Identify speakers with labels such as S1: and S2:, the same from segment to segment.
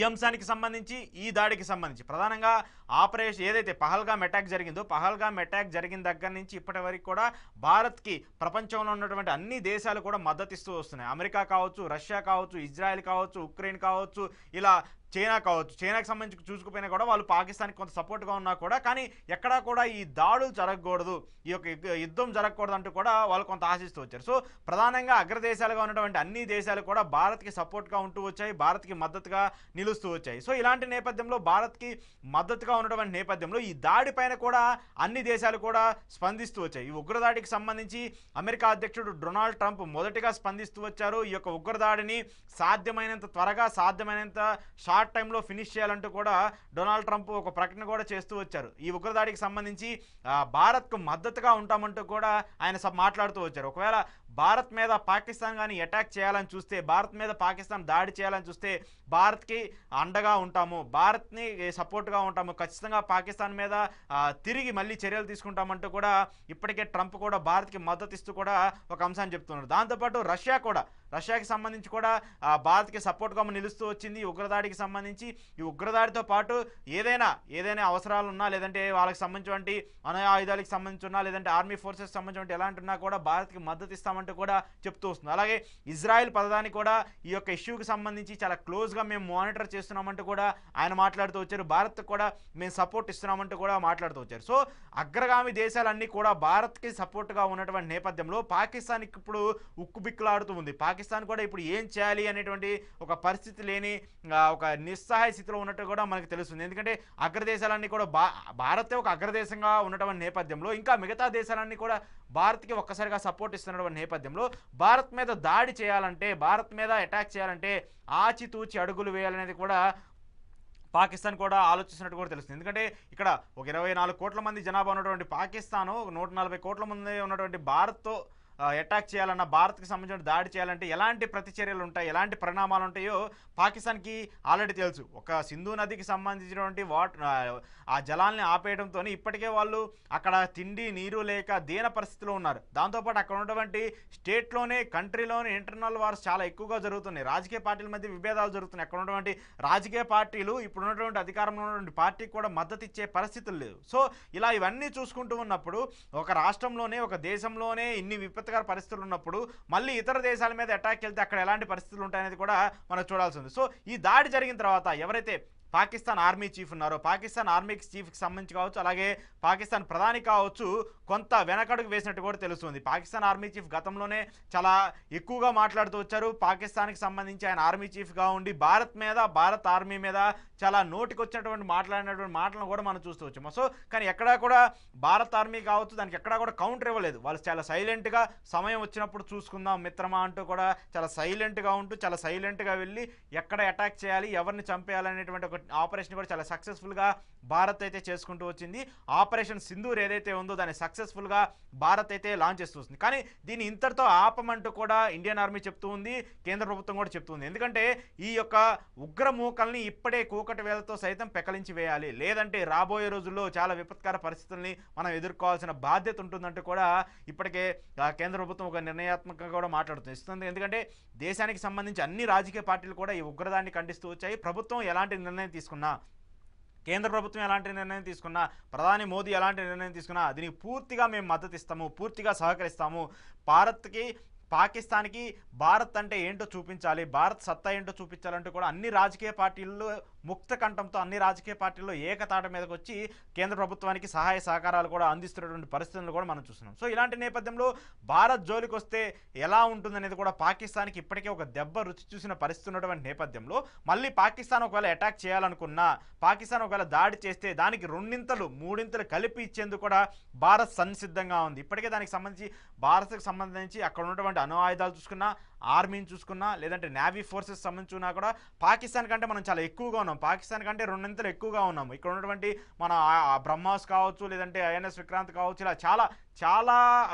S1: ఈ అంశానికి సంబంధించి ఈ దాడికి సంబంధించి ప్రధానంగా ఆపరేషన్ ఏదైతే పహల్గామ్ అటాక్ జరిగిందో పహల్గామ్ అటాక్ జరిగిన దగ్గర నుంచి ఇప్పటి వరకు కూడా భారత్కి ప్రపంచంలో ఉన్నటువంటి అన్ని దేశాలు కూడా మద్దతు ఇస్తూ వస్తున్నాయి. అమెరికా కావచ్చు, రష్యా కావచ్చు, ఇజ్రాయెల్ కావచ్చు, ఉక్రెయిన్ కావచ్చు, ఇలా చైనా కావచ్చు. చైనాకి సంబంధించి చూసుకుపోయినా కూడా వాళ్ళు పాకిస్తాన్కి కొంత సపోర్ట్గా ఉన్నా కూడా కానీ ఎక్కడా కూడా ఈ దాడులు జరగకూడదు, ఈ యొక్క యుద్ధం జరగకూడదు అంటూ కూడా వాళ్ళు కొంత ఆశిస్తూ వచ్చారు. సో ప్రధానంగా అగ్రదేశాలుగా ఉన్నటువంటి అన్ని దేశాలు కూడా భారత్కి సపోర్ట్గా ఉంటూ వచ్చాయి, భారత్కి మద్దతుగా నిలుస్తూ వచ్చాయి. సో ఇలాంటి నేపథ్యంలో భారత్కి మద్దతుగా ఉన్నటువంటి నేపథ్యంలో ఈ దాడి పైన కూడా అన్ని దేశాలు కూడా స్పందిస్తూ వచ్చాయి. ఈ ఉగ్రదాడికి సంబంధించి అమెరికా అధ్యక్షుడు డొనాల్డ్ ట్రంప్ మొదటిగా స్పందిస్తూ వచ్చారు. ఈ యొక్క ఉగ్రదాడిని సాధ్యమైనంత త్వరగా సాధ్యమైనంత షార్ట్ టైంలో ఫినిష్ చేయాలంటూ కూడా డొనాల్డ్ ట్రంప్ ఒక ప్రకటన కూడా చేస్తూ వచ్చారు. ఈ ఉగ్రదాడికి సంబంధించి భారత్కు మద్దతుగా ఉంటామంటూ కూడా ఆయన మాట్లాడుతూ వచ్చారు. ఒకవేళ భారత్ మీద పాకిస్తాన్ కానీ అటాక్ చేయాలని చూస్తే, భారత్ మీద పాకిస్తాన్ దాడి చేయాలని చూస్తే భారత్కి అండగా ఉంటాము, భారత్ని సపోర్ట్గా ఉంటాము, ఖచ్చితంగా పాకిస్తాన్ మీద తిరిగి మళ్ళీ చర్యలు తీసుకుంటామంటూ కూడా ఇప్పటికే ట్రంప్ కూడా భారత్కి మద్దతు ఇస్తూ కూడా ఒక అంశాన్ని చెప్తున్నారు. దాంతోపాటు రష్యాకి సంబంధించి కూడా భారత్కి సపోర్ట్గా నిలుస్తూ వచ్చింది. ఈ ఉగ్రదాడికి సంబంధించి ఈ ఉగ్రదాడితో పాటు ఏదైనా అవసరాలు ఉన్నా, లేదంటే వాళ్ళకి సంబంధించినటువంటి అణు ఆయుధాలకు సంబంధించి ఉన్నా, లేదంటే ఆర్మీ ఫోర్సెస్ సంబంధించినటువంటి ఎలాంటి ఉన్నా కూడా భారత్కి మద్దతు ఇస్తామంటూ కూడా చెప్తూ వస్తుంది. అలాగే ఇజ్రాయెల్ పదదాన్ని కూడా ఈ యొక్క ఇష్యూకి సంబంధించి చాలా క్లోజ్గా మేము మానిటర్ చేస్తున్నామంటూ కూడా ఆయన మాట్లాడుతూ వచ్చారు. భారత్కి కూడా మేము సపోర్ట్ ఇస్తున్నామంటూ కూడా మాట్లాడుతూ వచ్చారు. సో అగ్రగామి దేశాలన్నీ కూడా భారత్కి సపోర్ట్గా ఉన్నటువంటి నేపథ్యంలో పాకిస్తాన్కి ఇప్పుడు ఉక్కుబిక్కులాడుతూ ఉంది. పాకిస్తాన్ కూడా ఇప్పుడు ఏం చేయాలి అనేటువంటి ఒక పరిస్థితి లేని ఒక నిస్సహాయ స్థితిలో ఉన్నట్టు కూడా మనకు తెలుస్తుంది. ఎందుకంటే అగ్రదేశాలన్నీ కూడా భారతే ఒక అగ్రదేశంగా ఉన్నటువంటి నేపథ్యంలో ఇంకా మిగతా దేశాలన్నీ కూడా భారత్కి ఒక్కసారిగా సపోర్ట్ ఇస్తున్నటువంటి నేపథ్యంలో భారత్ మీద దాడి చేయాలంటే, భారత్ మీద అటాక్ చేయాలంటే ఆచితూచి అడుగులు వేయాలనేది కూడా పాకిస్తాన్ కూడా ఆలోచిస్తున్నట్టు కూడా తెలుస్తుంది. ఎందుకంటే ఇక్కడ ఒక 24 కోట్ల మంది జనాభా ఉన్నటువంటి పాకిస్తాను 140 కోట్ల మంది ఉన్నటువంటి భారత్తో అటాక్ చేయాలన్నా, భారత్కి సంబంధించిన దాడి చేయాలంటే ఎలాంటి ప్రతిచర్యలు ఉంటాయి, ఎలాంటి పరిణామాలు ఉంటాయో పాకిస్తాన్కి ఆల్రెడీ తెలుసు. ఒక సింధు నదికి సంబంధించినటువంటి ఆ జలాల్ని ఆపేయడంతో ఇప్పటికే వాళ్ళు అక్కడ తిండి నీరు లేక దీన పరిస్థితిలో ఉన్నారు. దాంతోపాటు అక్కడ ఉన్నటువంటి స్టేట్లోనే కంట్రీలోనే ఇంటర్నల్ వార్స్ చాలా ఎక్కువగా జరుగుతున్నాయి. రాజకీయ పార్టీల మధ్య విభేదాలు జరుగుతున్నాయి. అక్కడ ఉన్నటువంటి రాజకీయ పార్టీలు ఇప్పుడు ఉన్నటువంటి అధికారంలో ఉన్నటువంటి పార్టీకి కూడా మద్దతు ఇచ్చే పరిస్థితులు లేవు. సో ఇలా ఇవన్నీ చూసుకుంటూ ఉన్నప్పుడు ఒక రాష్ట్రంలోనే, ఒక దేశంలోనే ఇన్ని విపత్కర పరిస్థితులు ఉన్నప్పుడు మళ్ళీ ఇతర దేశాల మీద అటాక్ వెళ్తే అక్కడ ఎలాంటి పరిస్థితులు ఉంటాయనేది కూడా మనం చూడాల్సి ఉంది. సో ఈ దాడి జరిగిన తర్వాత ఎవరైతే పాకిస్తాన్ ఆర్మీ చీఫ్ ఉన్నారో, పాకిస్తాన్ ఆర్మీ చీఫ్కి సంబంధించి కావచ్చు, అలాగే పాకిస్తాన్ ప్రధాని కావచ్చు, కొంత వెనకడుగు వేసినట్టు కూడా తెలుస్తుంది. పాకిస్తాన్ ఆర్మీ చీఫ్ గతంలోనే చాలా ఎక్కువగా మాట్లాడుతూ వచ్చారు. పాకిస్తాన్కి సంబంధించి ఆయన ఆర్మీ చీఫ్గా ఉండి భారత్ ఆర్మీ మీద చాలా నోటికి వచ్చినటువంటి మాట్లాడినటువంటి మాటలను కూడా మనం చూస్తూ వచ్చాము. సో కానీ ఎక్కడా కూడా భారత్ ఆర్మీ కావచ్చు దానికి ఎక్కడా కూడా కౌంటర్ ఇవ్వలేదు. వాళ్ళు చాలా సైలెంట్గా సమయం వచ్చినప్పుడు చూసుకుందాం మిత్రమా అంటూ కూడా చాలా సైలెంట్గా ఉంటూ చాలా సైలెంట్గా వెళ్ళి ఎక్కడ అటాక్ చేయాలి, ఎవరిని చంపేయాలనేటువంటి ఒక ఆపరేషన్ కూడా చాలా సక్సెస్ఫుల్గా భారత్ అయితే చేసుకుంటూ వచ్చింది. ఆపరేషన్ సింధూర్ ఏదైతే ఉందో దాన్ని సక్సెస్ఫుల్గా భారత్ అయితే లాంచ్ చేస్తూ వస్తుంది. కానీ దీన్ని ఇంతటితో ఆపమంటూ కూడా ఇండియన్ ఆర్మీ చెప్తూ ఉంది, కేంద్ర ప్రభుత్వం కూడా చెప్తూ ఉంది. ఎందుకంటే ఈ యొక్క ఉగ్రమూకల్ని ఇప్పుడే కూకటి వేలతో సైతం పెకలించి వేయాలి, లేదంటే రాబోయే రోజుల్లో చాలా విపత్కర పరిస్థితుల్ని మనం ఎదుర్కోవాల్సిన బాధ్యత ఉంటుందంటూ కూడా ఇప్పటికే కేంద్ర ప్రభుత్వం ఒక నిర్ణయాత్మకంగా కూడా మాట్లాడుతుంది. ఎందుకంటే దేశానికి సంబంధించి అన్ని రాజకీయ పార్టీలు కూడా ఈ ఉగ్రదాన్ని ఖండిస్తూ వచ్చాయి. ప్రభుత్వం ఎలాంటి నిర్ణయం తీసుకున్నా, కేంద్ర ప్రభుత్వం ఎలాంటి నిర్ణయం తీసుకున్నా, ప్రధాని మోదీ ఎలాంటి నిర్ణయం తీసుకున్నా దీనికి పూర్తిగా మేము మద్దతు ఇస్తాము, పూర్తిగా సహకరిస్తాము. పాకిస్తాన్కి భారత్ అంటే ఏంటో చూపించాలి, భారత్ సత్తా ఏంటో చూపించాలంటూ కూడా అన్ని రాజకీయ పార్టీల్లో ముక్త కంఠంతో అన్ని రాజకీయ పార్టీల్లో ఏకతాట మీదకి వచ్చి కేంద్ర ప్రభుత్వానికి సహాయ సహకారాలు కూడా అందిస్తున్నటువంటి పరిస్థితులను కూడా మనం చూస్తున్నాం. సో ఇలాంటి నేపథ్యంలో భారత్ జోలికి వస్తే ఎలా ఉంటుందనేది కూడా పాకిస్తాన్కి ఇప్పటికే ఒక దెబ్బ రుచి చూసిన పరిస్థితి ఉన్నటువంటి నేపథ్యంలో మళ్ళీ పాకిస్తాన్ ఒకవేళ అటాక్ చేయాలనుకున్నా, పాకిస్తాన్ ఒకవేళ దాడి చేస్తే దానికి 2-3 కలిపి ఇచ్చేందుకు కూడా భారత్ సంసిద్ధంగా ఉంది. ఇప్పటికే దానికి సంబంధించి భారత్కి సంబంధించి అక్కడ ఉన్నటువంటి అణు ఆయుధాలు చూసుకున్నా, ఆర్మీని చూసుకున్నా, లేదంటే నేవీ ఫోర్సెస్ సంబంధించున్నా కూడా పాకిస్తాన్ కంటే మనం చాలా ఎక్కువగా ఉన్నాం, పాకిస్తాన్ కంటే 2 ఎక్కువగా ఉన్నాము. ఇక్కడ ఉన్నటువంటి మన బ్రహ్మాస్ కావచ్చు, లేదంటే ఐఎన్ఎస్ విక్రాంత్ కావచ్చు, ఇలా చాలా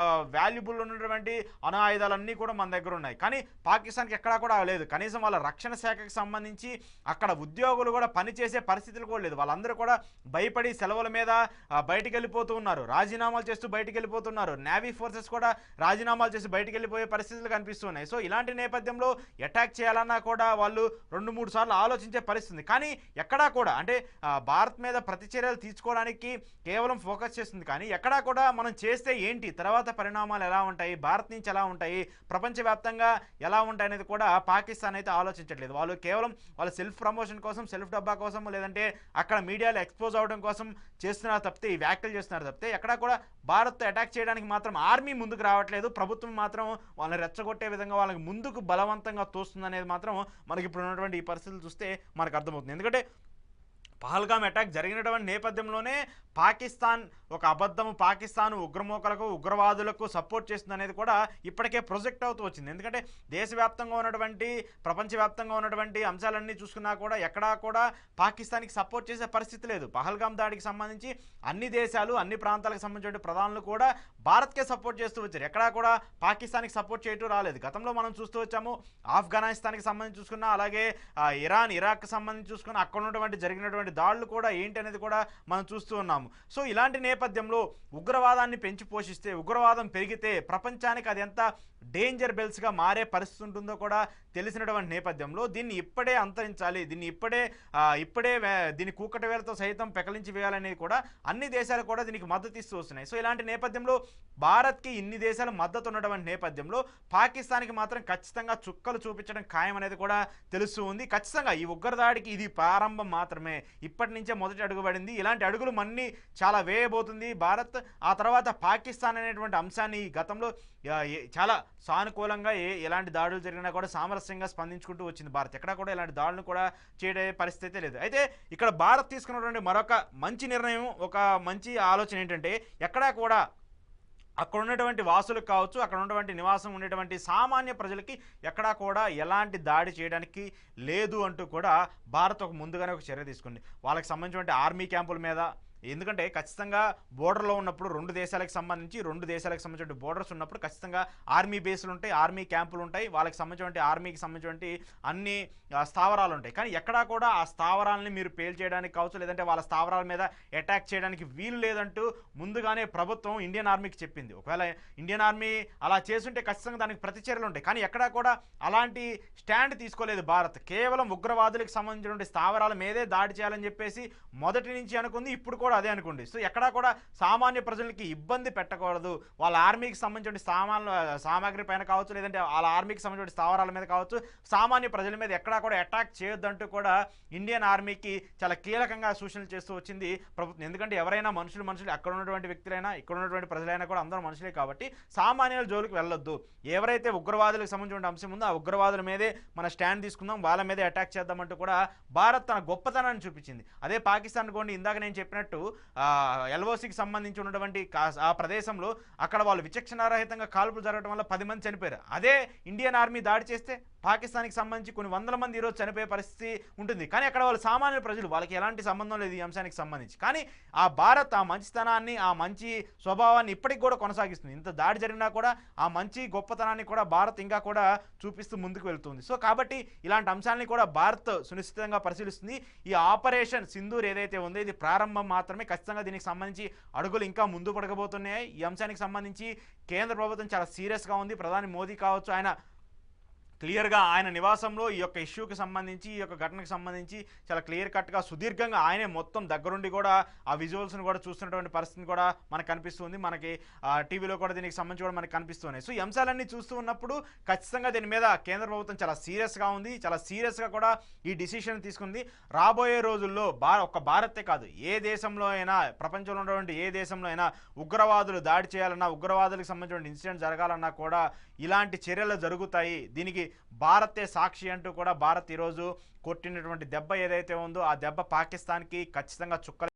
S1: వాల్యుబుల్ ఉన్నటువంటి అణు ఆయుధాలన్నీ కూడా మన దగ్గర ఉన్నాయి. కానీ పాకిస్తాన్కి ఎక్కడా కూడా లేదు. కనీసం వాళ్ళ రక్షణ శాఖకి సంబంధించి అక్కడ ఉద్యోగులు కూడా పనిచేసే పరిస్థితులు కూడా లేదు. వాళ్ళందరూ కూడా భయపడి సెలవుల మీద బయటికి వెళ్ళిపోతూ ఉన్నారు, రాజీనామాలు చేస్తూ బయటికి వెళ్ళిపోతున్నారు. నేవీ ఫోర్సెస్ కూడా రాజీనామాలు చేసి బయటికి వెళ్ళిపోయే పరిస్థితులు కనిపిస్తున్నాయి. సో ఇలాంటి నేపథ్యంలో అటాక్ చేయాలన్నా కూడా వాళ్ళు 2-3 సార్లు ఆలోచించే పరిస్థితి. కానీ ఎక్కడా కూడా అంటే భారత్ మీద ప్రతిచర్యలు తీసుకోవడానికి కేవలం ఫోకస్ చేస్తుంది. కానీ ఎక్కడా కూడా మనం చేస్తే ఏంటి, తర్వాత పరిణామాలు ఎలా ఉంటాయి, భారత్ నుంచి ఎలా ఉంటాయి, ప్రపంచవ్యాప్తంగా ఎలా ఉంటాయి అనేది కూడా పాకిస్తాన్ అయితే ఆలోచించట్లేదు. వాళ్ళు కేవలం వాళ్ళ సెల్ఫ్ ప్రమోషన్ కోసం, సెల్ఫ్ డబ్బా కోసం, లేదంటే అక్కడ మీడియాలో ఎక్స్పోజ్ అవడం కోసం చేస్తున్నారు తప్పితే, ఈ వ్యాఖ్యలు చేస్తున్నారు తప్పితే ఎక్కడా కూడా భారత్ అటాక్ చేయడానికి మాత్రం ఆర్మీ ముందుకు రావట్లేదు. ప్రభుత్వం మాత్రం వాళ్ళని రెచ్చగొట్టే విధంగా వాళ్ళకి ముందుకు బలవంతంగా తోస్తుంది అనేది మాత్రం మనకి ఇప్పుడు ఉన్నటువంటి ఈ పరిస్థితులు చూస్తే మనకు అర్థమవుతుంది. ఎందుకంటే పహల్గామ్ అటాక్ జరిగినటువంటి నేపథ్యంలోనే పాకిస్తాన్ ఒక అబద్ధము, పాకిస్తాన్ ఉగ్రమూకలకు, ఉగ్రవాదులకు సపోర్ట్ చేస్తుంది అనేది కూడా ఇప్పటికే ప్రొజెక్ట్ అవుతూ వచ్చింది. ఎందుకంటే దేశవ్యాప్తంగా ఉన్నటువంటి, ప్రపంచవ్యాప్తంగా ఉన్నటువంటి అంశాలన్నీ చూసుకున్నా కూడా ఎక్కడా కూడా పాకిస్తాన్కి సపోర్ట్ చేసే పరిస్థితి లేదు. పహల్గామ్ దాడికి సంబంధించి అన్ని దేశాలు, అన్ని ప్రాంతాలకు సంబంధించిన ప్రధానులు కూడా భారత్కే సపోర్ట్ చేస్తూ వచ్చారు. ఎక్కడా కూడా పాకిస్తాన్కి సపోర్ట్ చేయటం రాలేదు. గతంలో మనం చూస్తూ వచ్చాము, ఆఫ్ఘనిస్తాన్కి సంబంధించి చూసుకున్నా, అలాగే ఇరాన్, ఇరాక్కి సంబంధించి చూసుకున్నా, అక్కడ ఉన్నటువంటి జరిగినటువంటి దాడులు కూడా ఏంటి అనేది కూడా మనం చూస్తూ ఉన్నాము. సో ఇలాంటి నేపథ్యంలో ఉగ్రవాదాన్ని పెంచి పోషిస్తే, ఉగ్రవాదం పెరిగితే ప్రపంచానికి అది ఎంత డేంజర్ బెల్స్గా మారే పరిస్థితి ఉంటుందో కూడా తెలిసినటువంటి నేపథ్యంలో దీన్ని ఇప్పుడే అంతరించాలి, దీన్ని ఇప్పుడే దీని కూకటి వేలతో సైతం పెకలించి వేయాలనేది కూడా అన్ని దేశాలు కూడా దీనికి మద్దతు ఇస్తూ వస్తున్నాయి. సో ఇలాంటి నేపథ్యంలో భారత్కి ఇన్ని దేశాలు మద్దతు ఉన్నటువంటి నేపథ్యంలో పాకిస్తాన్కి మాత్రం ఖచ్చితంగా చుక్కలు చూపించడం ఖాయం అనేది కూడా తెలుస్తూ ఉంది. ఖచ్చితంగా ఈ ఉగ్రదాడికి ఇది ప్రారంభం మాత్రమే, ఇప్పటి నుంచే మొదటి అడుగు పడింది. ఇలాంటి అడుగులు మన్ని చాలా వేయబోతుంది భారత్. ఆ తర్వాత పాకిస్తాన్ అనేటువంటి అంశాన్ని గతంలో చాలా సానుకూలంగా ఎలాంటి దాడులు జరిగినా కూడా సామరస్యంగా స్పందించుకుంటూ వచ్చింది భారత్. ఎక్కడా కూడా ఇలాంటి దాడులను కూడా చేయడే పరిస్థితి లేదు. అయితే ఇక్కడ భారత్ తీసుకున్నటువంటి మరొక మంచి నిర్ణయం, ఒక మంచి ఆలోచన ఏంటంటే ఎక్కడా కూడా అక్కడ ఉన్నటువంటి వాసులకు కావచ్చు, అక్కడ ఉన్నటువంటి నివాసం ఉండేటువంటి సామాన్య ప్రజలకి ఎక్కడా కూడా ఎలాంటి దాడి చేయడానికి లేదు అంటూ కూడా భారత్ ముందుగానే ఒక చర్య తీసుకుంది. వాళ్ళకి సంబంధించినటువంటి ఆర్మీ క్యాంపుల మీద, ఎందుకంటే ఖచ్చితంగా బోర్డర్లో ఉన్నప్పుడు రెండు దేశాలకు సంబంధించిన బోర్డర్స్ ఉన్నప్పుడు ఖచ్చితంగా ఆర్మీ బేస్లు ఉంటాయి, ఆర్మీ క్యాంపులు ఉంటాయి, వాళ్ళకి సంబంధించిన ఆర్మీకి సంబంధించిన అన్ని స్థావరాలు ఉంటాయి. కానీ ఎక్కడా కూడా ఆ స్థావరాలని మీరు పేల్చేయడానికి కావచ్చు, లేదంటే వాళ్ళ స్థావరాల మీద అటాక్ చేయడానికి వీలు లేదంటూ ముందుగానే ప్రభుత్వం ఇండియన్ ఆర్మీకి చెప్పింది. ఒకవేళ ఇండియన్ ఆర్మీ అలా చేస్తుంటే ఖచ్చితంగా దానికి ప్రతిచర్యలు ఉంటాయి. కానీ ఎక్కడా కూడా అలాంటి స్టాండ్ తీసుకోలేదు భారత్. కేవలం ఉగ్రవాదులకు సంబంధించినటువంటి స్థావరాల మీదే దాడి చేయాలని చెప్పేసి మొదటి నుంచి అనుకుంది, ఇప్పుడు కూడా అదే అనుకోండి. సో ఎక్కడా కూడా సామాన్య ప్రజలకి ఇబ్బంది పెట్టకూడదు, వాళ్ళ ఆర్మీకి సంబంధించిన సామాగ్రి పైన కావచ్చు, లేదంటే వాళ్ళ ఆర్మీకి సంబంధించిన స్థావరాల మీద కావచ్చు, సామాన్య ప్రజల మీద ఎక్కడా కూడా అటాక్ చేయొద్దంటూ కూడా ఇండియన్ ఆర్మీకి చాలా కీలకంగా సూచనలు చేస్తూ వచ్చింది ప్రభుత్వం. ఎందుకంటే ఎవరైనా మనుషులు అక్కడ ఉన్నటువంటి వ్యక్తులైనా, ఇక్కడ ఉన్నటువంటి ప్రజలైనా కూడా అందరూ మనుషులే కాబట్టి సామాన్యుల జోలికి వెళ్ళొద్దు. ఎవరైతే ఉగ్రవాదులకు సంబంధించిన అంశం ఉందో ఆ ఉగ్రవాదుల మీదే మన స్టాండ్ తీసుకుందాం, వాళ్ళ మీదే అటాక్ చేద్దామంటూ కూడా భారత్ తన గొప్పతనాన్ని చూపించింది. అదే పాకిస్తాన్ కోండి, ఇందాక నేను చెప్పినట్టు ఎల్ఓసికి సంబంధించి ఉన్నటువంటి ఆ ప్రదేశంలో అక్కడ వాళ్ళు విచక్షణారహితంగా కాల్పులు జరగడం వల్ల 10 మంది చనిపోయారు. అదే ఇండియన్ ఆర్మీ దాడి చేస్తే పాకిస్తాన్కి సంబంధించి కొన్ని వందల మంది ఈరోజు చనిపోయే పరిస్థితి ఉంటుంది. కానీ అక్కడ వాళ్ళు సామాన్య ప్రజలు, వాళ్ళకి ఎలాంటి సంబంధం లేదు ఈ అంశానికి సంబంధించి. కానీ ఆ భారత్ ఆ మంచితనాన్ని, ఆ మంచి స్వభావాన్ని ఇప్పటికి కూడా కొనసాగిస్తుంది. ఇంత దాడి జరిగినా కూడా ఆ మంచి గొప్పతనాన్ని కూడా భారత్ ఇంకా కూడా చూపిస్తూ ముందుకు వెళ్తుంది. సో కాబట్టి ఇలాంటి అంశాలని కూడా భారత్ సునిశ్చితంగా పరిశీలిస్తుంది. ఈ ఆపరేషన్ సింధూర్ ఏదైతే ఉందో ఇది ప్రారంభం మాత్రమే. ఖచ్చితంగా దీనికి సంబంధించి అడుగులు ఇంకా ముందు పడకపోతున్నాయి. ఈ అంశానికి సంబంధించి కేంద్ర ప్రభుత్వం చాలా సీరియస్గా ఉంది. ప్రధాని మోదీ కావచ్చు, ఆయన క్లియర్గా ఆయన నివాసంలో ఈ యొక్క ఇష్యూకి సంబంధించి, ఈ యొక్క ఘటనకు సంబంధించి చాలా క్లియర్ కట్గా సుదీర్ఘంగా ఆయనే మొత్తం దగ్గరుండి కూడా ఆ విజువల్స్ని కూడా చూస్తున్నటువంటి పరిస్థితి కూడా మనకు కనిపిస్తుంది. మనకి టీవీలో కూడా దీనికి సంబంధించి కూడా మనకు కనిపిస్తున్నాయి. సో ఈ అంశాలన్నీ చూస్తూ ఉన్నప్పుడు ఖచ్చితంగా దీని మీద కేంద్ర ప్రభుత్వం చాలా సీరియస్గా ఉంది, చాలా సీరియస్గా కూడా ఈ డిసిషన్ తీసుకుంది. రాబోయే రోజుల్లో ఒక్క భారతే కాదు, ఏ దేశంలో అయినా, ప్రపంచంలో ఉన్నటువంటి ఏ దేశంలో అయినా ఉగ్రవాదులు దాడి చేయాలన్నా, ఉగ్రవాదులకు సంబంధించిన ఇన్సిడెంట్ జరగాలన్నా కూడా ఇలాంటి చర్యలు జరుగుతాయి. దీనికి భారతే సాక్షి అంటూ కూడా భారత్ ఈరోజు కొట్టినటువంటి దెబ్బ ఏదైతే ఉందో ఆ దెబ్బ పాకిస్తాన్కి ఖచ్చితంగా చుక్కలు